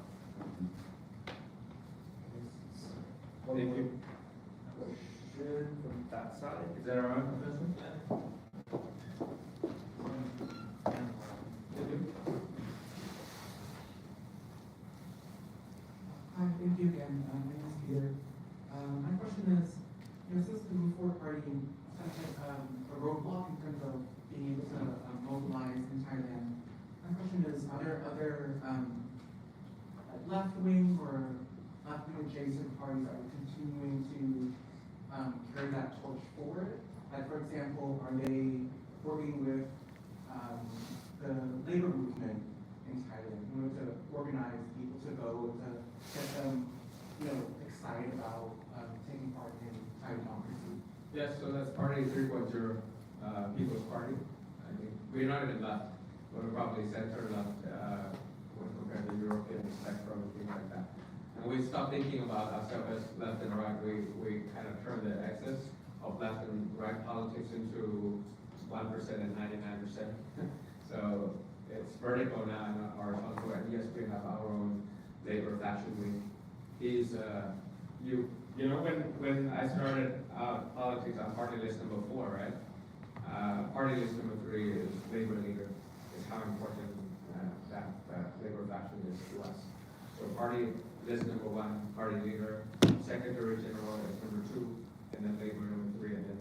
left-wing or left-wing adjacent parties are continuing to carry that torch forward? Like, for example, are they working with the labor movement in Thailand, to organize people to go, to get them, excited about taking part in Thai democracy? Yes, so that's Party 3.0, People's Party. I think we're not even left. We're probably center left when compared to European spectrum and things like that. And we stopped thinking about ourselves as left and right. We kind of turned the axis of left and right politics into 1% and 99%. So it's vertical now and horizontal. And yes, we have our own labor faction wing. When I started politics on party list number 4, right? Party list number 3 is labor leader. Is how important that labor faction is to us. So party list number 1, party leader, secretary general is number 2, and then labor number 3, and then